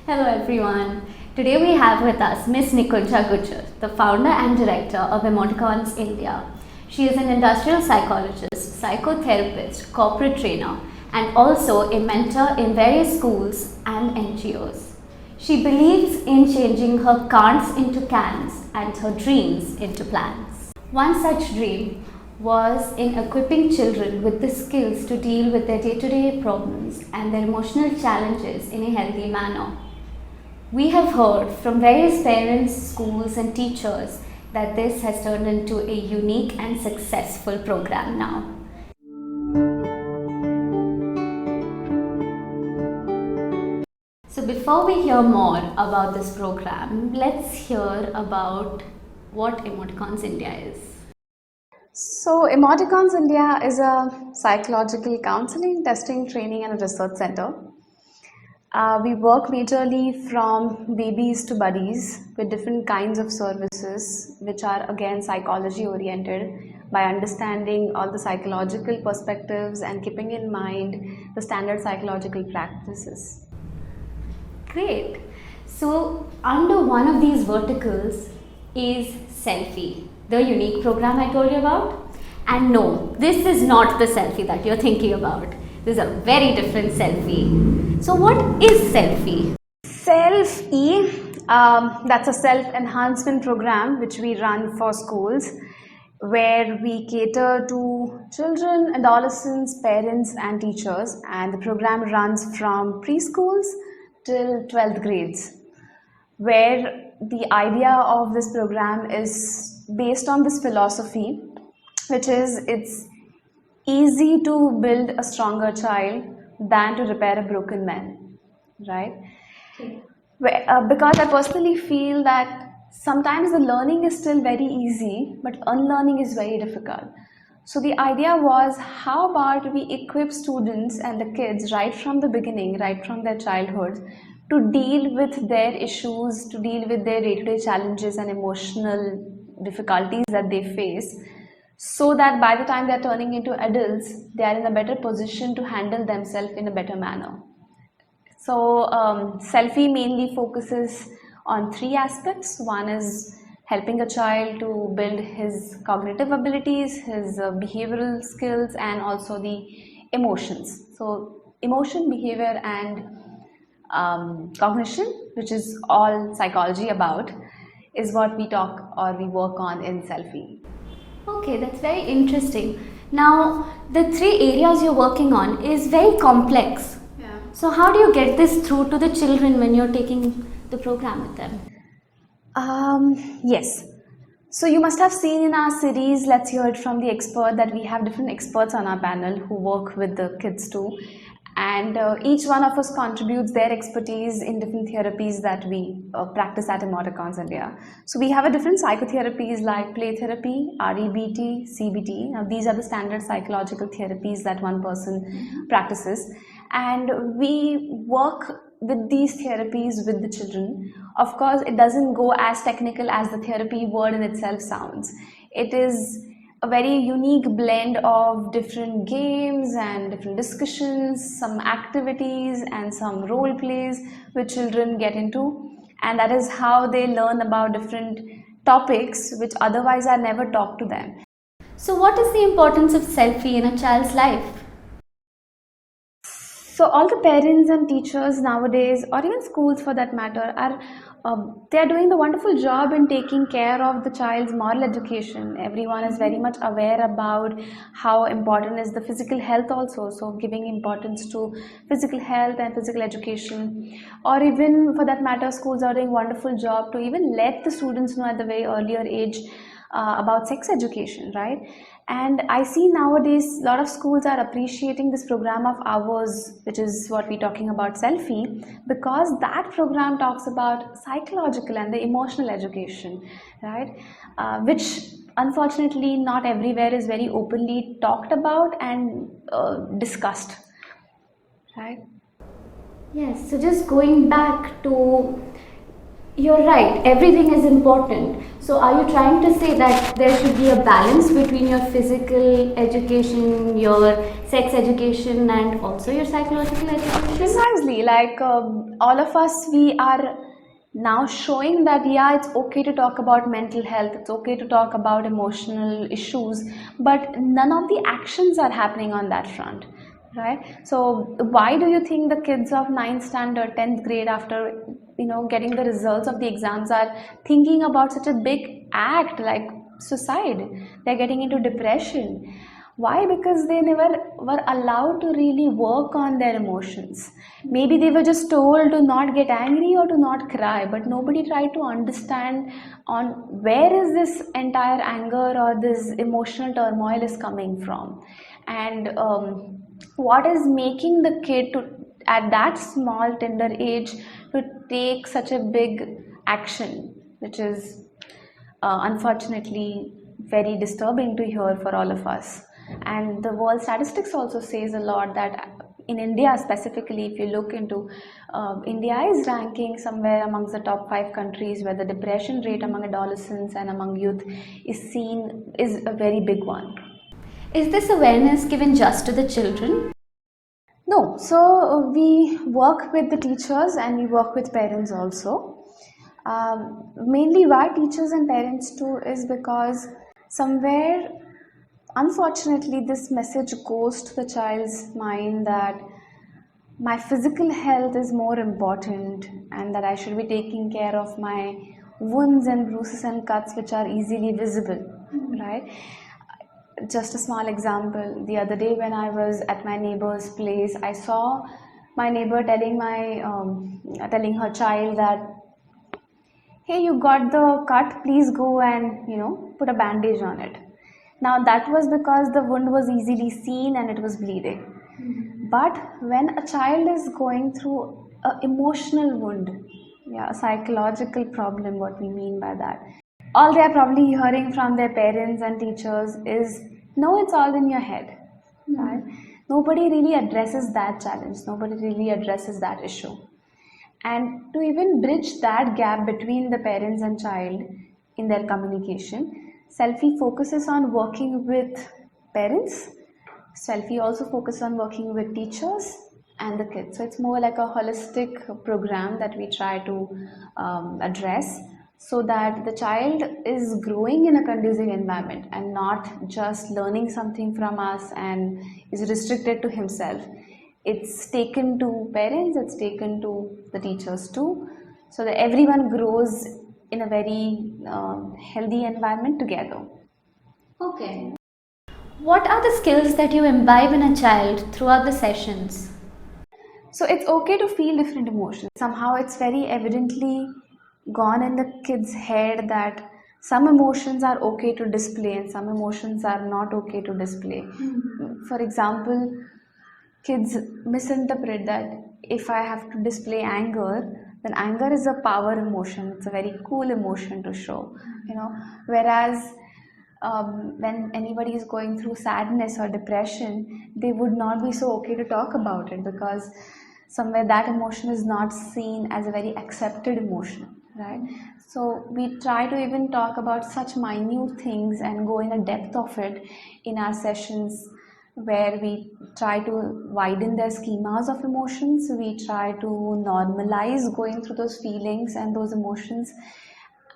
Hello everyone. Today we have with us Miss Nikunja Gujjar, the founder and director of Emoticons India. She is an industrial psychologist, psychotherapist, corporate trainer, and also a mentor in various schools and NGOs. She believes in changing her can'ts into cans and her dreams into plans. One such dream was in equipping children with the skills to deal with their day-to-day problems and their emotional challenges in a healthy manner. We have heard from various parents, schools and teachers that this has turned into a unique and successful program now. So before we hear more about this program, let's hear about what Emoticons India is. So, Emoticons India is a psychological counseling, testing, training, and a research center. We work majorly from babies to buddies with different kinds of services, which are again psychology oriented by understanding all the psychological perspectives and keeping in mind the standard psychological practices. Great. So, under one of these verticals is Selfie, the unique program I told you about. And no, this is not the Selfie that you're thinking about. This is a very different Selfie. So, what is Selfie? Self-E, that's a self-enhancement program which we run for schools where we cater to children, adolescents, parents and teachers, and the program runs from preschools till 12th grades, where the idea of this program is based on this philosophy, which is it's easy to build a stronger child than to repair a broken man, right? Because I personally feel that sometimes the learning is still very easy, but unlearning is very difficult. So the idea was, how about we equip students and the kids right from the beginning, right from their childhood, to deal with their issues, to deal with their day-to-day challenges and emotional difficulties that they face, so that by the time they are turning into adults, they are in a better position to handle themselves in a better manner. So, Selfie mainly focuses on three aspects. One is helping a child to build his cognitive abilities, his behavioral skills, and also the emotions. So, emotion, behavior, and cognition, which is all psychology about, is what we talk or we work on in Selfie. Okay, that's very interesting. Now, the three areas you're working on is very complex. Yeah. So, how do you get this through to the children when you're taking the program with them? Yes. So you must have seen in our series, Let's Hear It From the Expert, that we have different experts on our panel who work with the kids too. And each one of us contributes their expertise in different therapies that we practice at Emoticons India. So we have a different psychotherapies like play therapy, REBT, CBT. Now these are the standard psychological therapies that one person practices. And we work with these therapies with the children. Of course, it doesn't go as technical as the therapy word in itself sounds. It is a very unique blend of different games and different discussions, some activities and some role plays which children get into, and that is how they learn about different topics which otherwise are never taught to them. So, what is the importance of Selfie in a child's life? So all the parents and teachers nowadays, or even schools for that matter, are they are doing the wonderful job in taking care of the child's moral education. Everyone is very much aware about how important is the physical health also. So giving importance to physical health and physical education, or even for that matter, schools are doing wonderful job to even let the students know at the very earlier age about sex education, right? And I see nowadays a lot of schools are appreciating this program of ours, which is what we're talking about, Selfie, because that program talks about psychological and the emotional education, right? Which unfortunately not everywhere is very openly talked about and discussed, right? Yes, so just going back to You're right, everything is important. So, are you trying to say that there should be a balance between your physical education, your sex education, and also your psychological education? Precisely, like all of us, we are now showing that yeah, it's okay to talk about mental health, it's okay to talk about emotional issues, but none of the actions are happening on that front, right? So why do you think the kids of 9th standard, 10th grade, after getting the results of the exams, are thinking about such a big act like suicide? They're getting into depression. Why? Because they never were allowed to really work on their emotions. Maybe they were just told to not get angry or to not cry, but nobody tried to understand on where is this entire anger or this emotional turmoil is coming from, and what is making the kid to, at that small tender age, to take such a big action, which is unfortunately very disturbing to hear for all of us. And the world statistics also says a lot that in India specifically, if you look into, India is ranking somewhere amongst the top 5 countries where the depression rate among adolescents and among youth is a very big one. Is this awareness given just to the children? No, so we work with the teachers and we work with parents also. Mainly why teachers and parents too is because somewhere, unfortunately, this message goes to the child's mind that my physical health is more important and that I should be taking care of my wounds and bruises and cuts which are easily visible, right? Just a small example, the other day when I was at my neighbor's place, I saw my neighbor telling her child that, hey, you got the cut, please go and put a bandage on it. Now that was because the wound was easily seen and it was bleeding. But when a child is going through an emotional wound, yeah, a psychological problem, what we mean by that, all they are probably hearing from their parents and teachers is, no, it's all in your head, right? Nobody really addresses that challenge, nobody really addresses that issue. And to even bridge that gap between the parents and child in their communication, Selfie focuses on working with parents. Selfie also focuses on working with teachers and the kids. So it's more like a holistic program that we try to address, so that the child is growing in a conducive environment and not just learning something from us and is restricted to himself. It's taken to parents, it's taken to the teachers too, so that everyone grows in a very healthy environment together. Okay. What are the skills that you imbibe in a child throughout the sessions? So it's okay to feel different emotions. Somehow it's very evidently gone in the kid's head that some emotions are okay to display and some emotions are not okay to display. For example, kids misinterpret that if I have to display anger, then anger is a power emotion. It's a very cool emotion to show, Whereas when anybody is going through sadness or depression, they would not be so okay to talk about it because somewhere that emotion is not seen as a very accepted emotion, right? So we try to even talk about such minute things and go in a depth of it in our sessions, where we try to widen their schemas of emotions. We try to normalize going through those feelings and those emotions,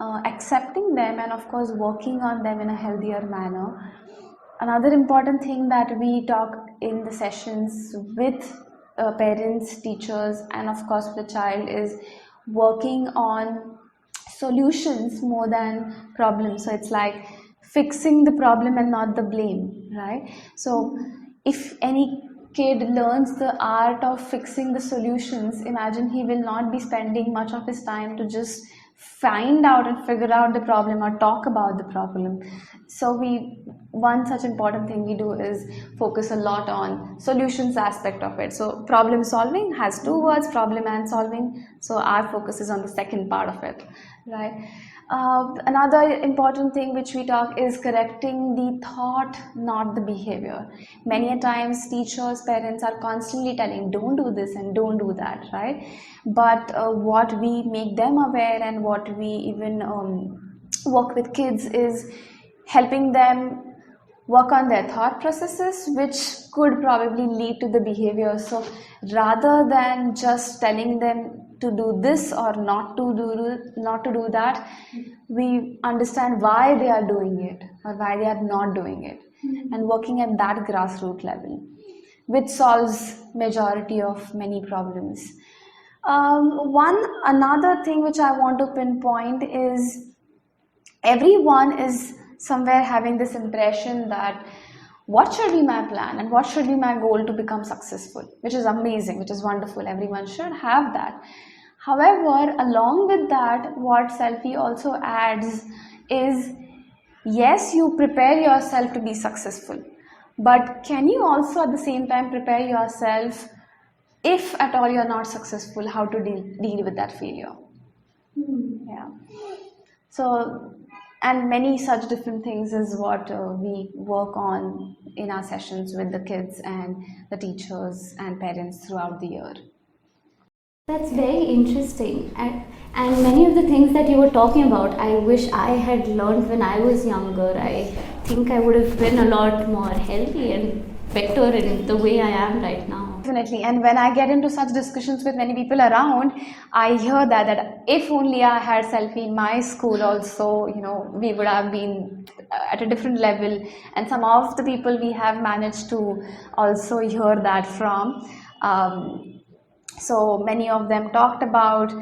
accepting them, and of course working on them in a healthier manner. Another important thing that we talk in the sessions with parents, teachers, and of course with the child is working on solutions more than problems. So it's like fixing the problem and not the blame, right? So if any kid learns the art of fixing the solutions, imagine he will not be spending much of his time to just find out and figure out the problem or talk about the problem. So one such important thing we do is focus a lot on solutions aspect of it. So problem solving has two words, problem and solving. So our focus is on the second part of it, right? Another important thing which we talk is correcting the thought, not the behavior. Many a times teachers, parents are constantly telling don't do this and don't do that, right? But what we make them aware and what we even work with kids is helping them work on their thought processes, which could probably lead to the behavior. So rather than just telling them to do this or not to do that, we understand why they are doing it or why they are not doing it, and working at that grassroots level, which solves majority of many problems. Another thing which I want to pinpoint is everyone is somewhere having this impression that what should be my plan and what should be my goal to become successful, which is amazing, which is wonderful. Everyone should have that. However, along with that, what Selfie also adds is, yes, you prepare yourself to be successful, but can you also at the same time prepare yourself, if at all you're not successful, how to deal with that failure? Yeah. So, and many such different things is what we work on in our sessions with the kids and the teachers and parents throughout the year. That's very interesting. And many of the things that you were talking about, I wish I had learned when I was younger. I think I would have been a lot more healthy and better in the way I am right now. Definitely. And when I get into such discussions with many people around, I hear that if only I had Selfie in my school also, we would have been at a different level. And some of the people we have managed to also hear that from. So many of them talked about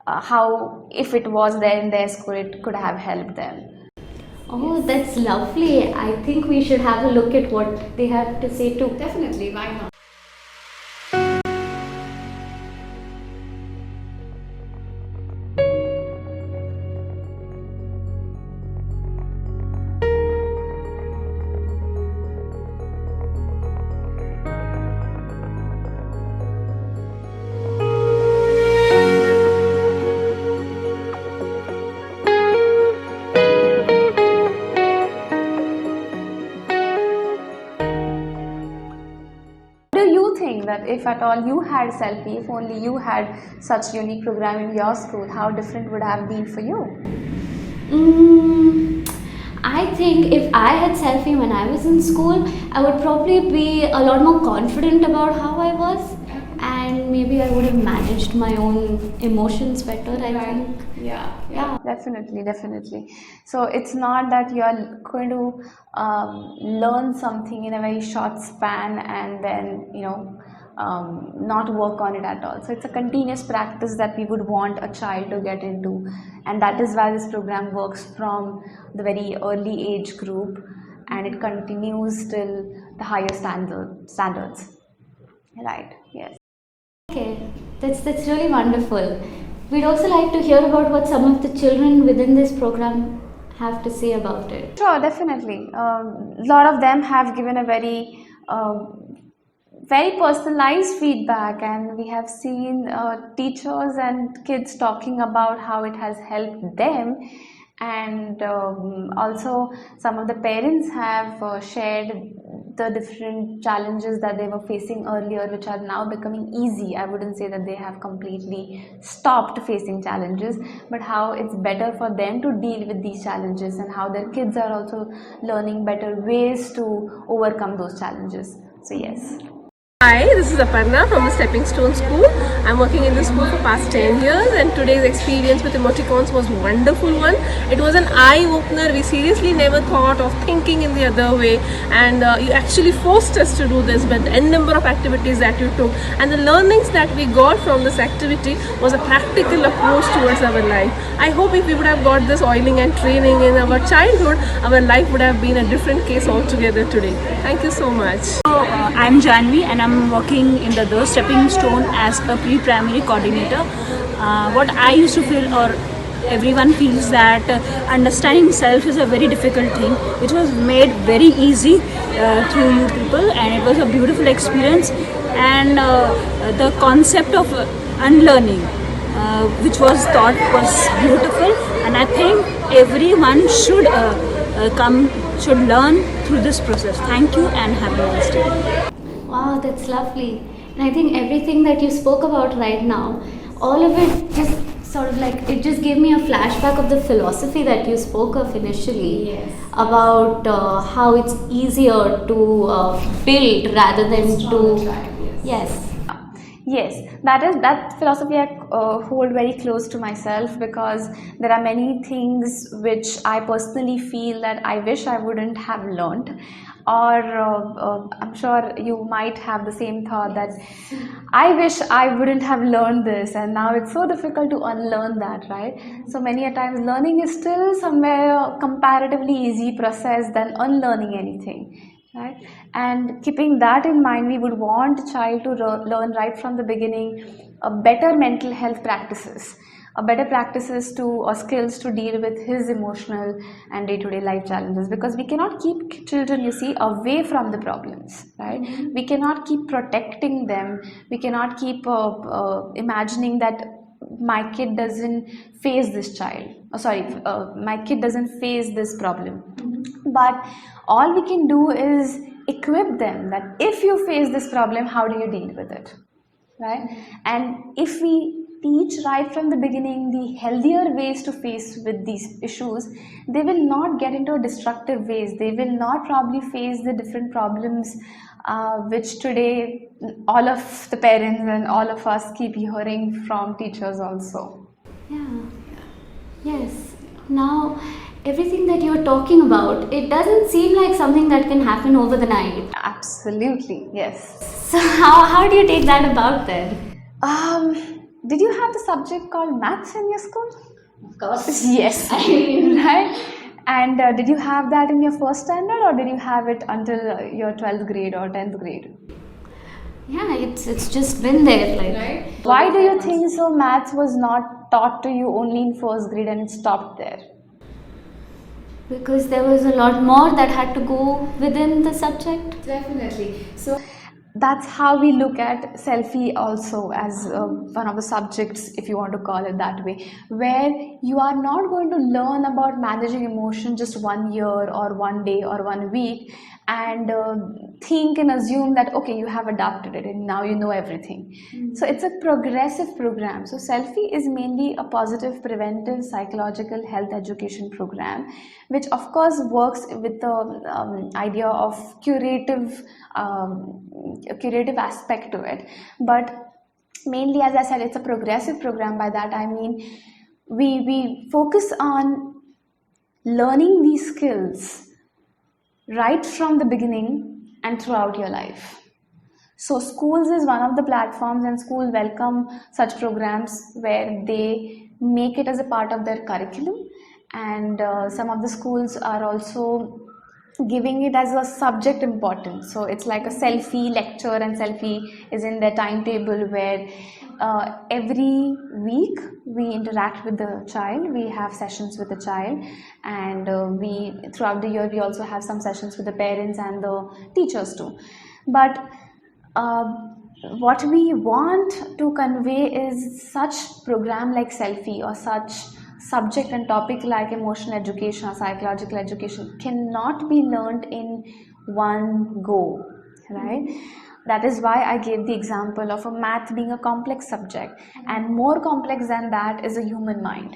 how if it was there in their school, it could have helped them. Oh, yes. That's lovely. I think we should have a look at what they have to say too. Definitely, why not? That if at all you had Selfie, if only you had such unique program in your school, how different would have been for you? I think if I had Selfie when I was in school, I would probably be a lot more confident about how I was, and maybe I would have managed my own emotions better, I think. Yeah, definitely. So it's not that you're going to learn something in a very short span and then not work on it at all. So it's a continuous practice that we would want a child to get into, and that is why this program works from the very early age group and it continues till the higher standards. Right, yes. Okay, that's really wonderful. We'd also like to hear about what some of the children within this program have to say about it. Sure, definitely. A lot of them have given a very personalized feedback, and we have seen teachers and kids talking about how it has helped them, and also some of the parents have shared the different challenges that they were facing earlier, which are now becoming easy. I wouldn't say that they have completely stopped facing challenges, but how it's better for them to deal with these challenges and how their kids are also learning better ways to overcome those challenges. So yes. Hi, this is Aparna from the Stepping Stone School. I'm working in the school for past 10 years, and today's experience with emoticons was a wonderful one. It was an eye-opener. We seriously never thought of thinking in the other way, and you actually forced us to do this, but the n number of activities that you took and the learnings that we got from this activity was a practical approach towards our life. I hope if we would have got this oiling and training in our childhood, our life would have been a different case altogether today. Thank you so much. I'm Janvi and I'm working in the Stepping Stone as a pre-primary coordinator. What I used to feel or everyone feels that understanding self is a very difficult thing. It was made very easy through you people, and it was a beautiful experience. And the concept of unlearning, which was taught, was beautiful, and I think everyone should learn through this process. Thank you and have a nice day. Wow, that's lovely. And I think everything that you spoke about right now, all of it just sort of like, it just gave me a flashback of the philosophy that you spoke of initially. Yes. About how it's easier to build rather than to. Yes. Yes, that philosophy I hold very close to myself, because there are many things which I personally feel that I wish I wouldn't have learned, or I'm sure you might have the same thought that I wish I wouldn't have learned this, and now it's so difficult to unlearn that, right? So many a times learning is still somewhere a comparatively easy process than unlearning anything. Right? And keeping that in mind, we would want a child to learn right from the beginning a better mental health practices, a better practices to or skills to deal with his emotional and day-to-day life challenges, because we cannot keep children, you see, away from the problems, right? We cannot keep protecting them. We cannot keep imagining that my kid doesn't face this my kid doesn't face this problem. But all we can do is equip them that if you face this problem, how do you deal with it, right? And if we teach right from the beginning the healthier ways to face with these issues, they will not get into destructive ways. They will not probably face the different problems which today all of the parents and all of us keep hearing from teachers also. Yeah. Yes. Now, everything that you're talking about, it doesn't seem like something that can happen over the night. Absolutely, yes. So how do you take that about then? Did you have the subject called maths in your school? Of course. Yes. Right? And did you have that in your first standard, or did you have it until your 12th grade or 10th grade? Yeah, it's just been there, like. Right? Why do you think so maths was not taught to you only in first grade and it stopped there? Because there was a lot more that had to go within the subject. Definitely. So that's how we look at selfie also, as one of the subjects, if you want to call it that way, where you are not going to learn about managing emotion just 1 year or 1 day or 1 week and think and assume that okay, you have adapted it and now you know everything. So it's a progressive program. So selfie is mainly a positive preventive psychological health education program, which of course works with the idea of curative aspect to it, but mainly, as I said, it's a progressive program. By that I mean we focus on learning these skills right from the beginning and throughout your life. So schools is one of the platforms, and schools welcome such programs where they make it as a part of their curriculum, and some of the schools are also giving it as a subject importance. So it's like a selfie lecture, and selfie is in their timetable, where every week we interact with the child, we have sessions with the child, and we throughout the year we also have some sessions with the parents and the teachers too. But what we want to convey is such program like selfie or such subject and topic like emotional education or psychological education cannot be learned in one go, right? That is why I gave the example of a math being a complex subject, and more complex than that is a human mind.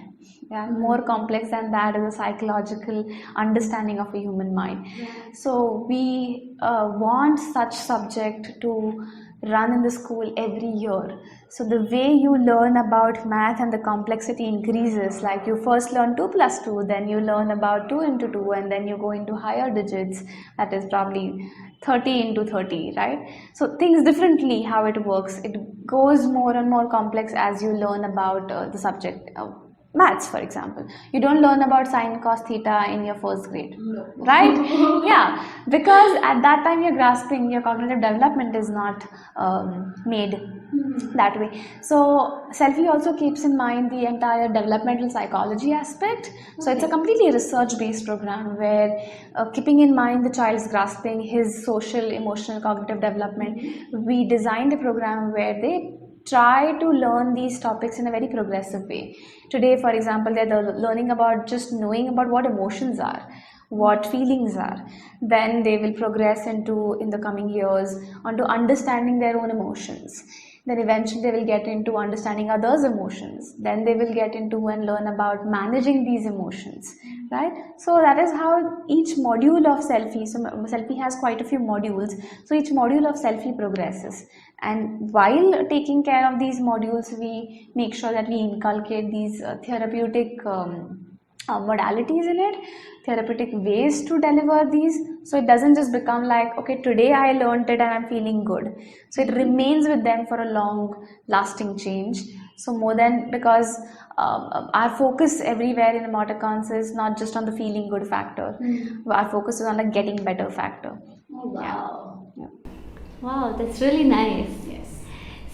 Yeah, more complex than that is a psychological understanding of a human mind. So we want such subject to run in the school every year. So the way you learn about math and the complexity increases, like you first learn 2 plus 2, then you learn about 2 into 2, and then you go into higher digits, that is probably 30 into 30, right? So things differently how it works. It goes more and more complex as you learn about the subject. Maths, for example, you don't learn about sine cos theta in your first grade, right? Yeah, because at that time you're grasping, your cognitive development is not made that way. So selfie also keeps in mind the entire developmental psychology aspect. So it's a completely research based program where keeping in mind the child's grasping his social, emotional, cognitive development, we designed a program where they try to learn these topics in a very progressive way. Today, for example, they're learning about just knowing about what emotions are, what feelings are. Then they will progress into, in the coming years, onto understanding their own emotions. Then eventually they will get into understanding others' emotions. Then they will get into and learn about managing these emotions, right? So that is how each module of selfie, so selfie has quite a few modules, so each module of selfie progresses. And while taking care of these modules, we make sure that we inculcate these therapeutic modalities in it, therapeutic ways to deliver these, so it doesn't just become like, okay, today I learned it and I'm feeling good. So it remains with them for a long lasting change. So more than, because our focus everywhere in emoticons is not just on the feeling good factor, our focus is on the getting better factor. Oh, wow. Yeah. Wow, that's really nice. Yes.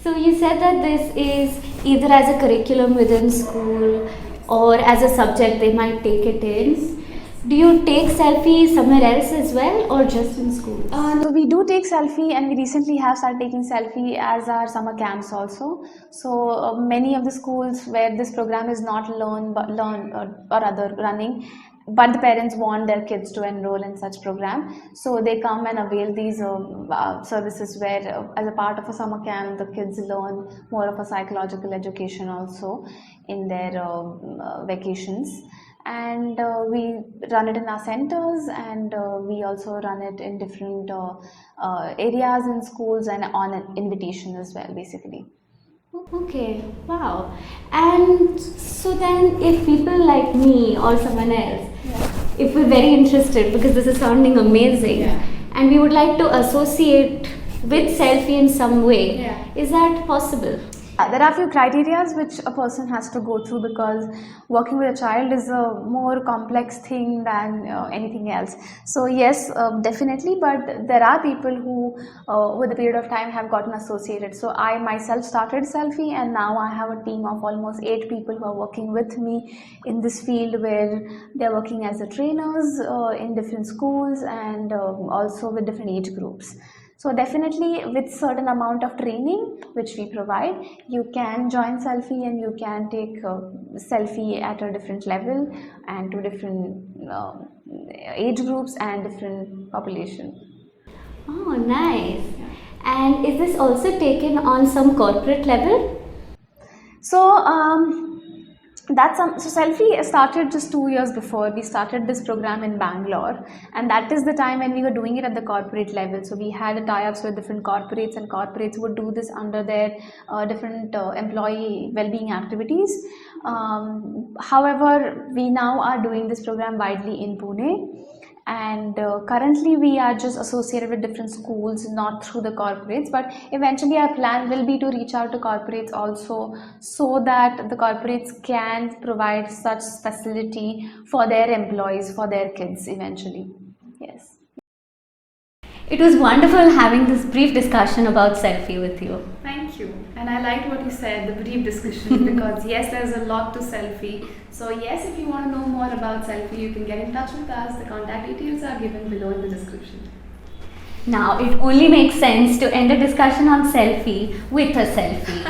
So you said that this is either as a curriculum within school or as a subject they might take it in. Do you take selfie somewhere else as well or just in school? No, we do take selfie, and we recently have started taking selfie as our summer camps also. So many of the schools where this program is not running, but the parents want their kids to enroll in such program, so they come and avail these services where as a part of a summer camp the kids learn more of a psychological education also in their vacations. And we run it in our centers, and we also run it in different areas in schools and on an invitation as well, basically. Okay, wow. And so then if people like me or someone else, if we're very interested, because this is sounding amazing, and we would like to associate with selfie in some way, is that possible? There are a few criteria which a person has to go through, because working with a child is a more complex thing than anything else. So yes, definitely, but there are people who with a period of time have gotten associated. So I myself started selfie, and now I have a team of almost 8 people who are working with me in this field, where they're working as the trainers in different schools, and also with different age groups. So definitely with certain amount of training which we provide, you can join selfie and you can take selfie at a different level and to different age groups and different population. Oh, nice. And is this also taken on some corporate level? So so selfie started just 2 years before. We started this program in Bangalore, and that is the time when we were doing it at the corporate level. So we had tie-ups with different corporates, and corporates would do this under their different employee well-being activities. However, we now are doing this program widely in Pune. And currently we are just associated with different schools, not through the corporates, but eventually our plan will be to reach out to corporates also, so that the corporates can provide such facility for their employees, for their kids eventually. Yes. It was wonderful having this brief discussion about selfie with you. Thank you. And I liked what you said, the brief discussion, because yes, there's a lot to selfie. So yes, if you want to know more about selfie, you can get in touch with us. The contact details are given below in the description. Now, it only makes sense to end a discussion on selfie with a selfie.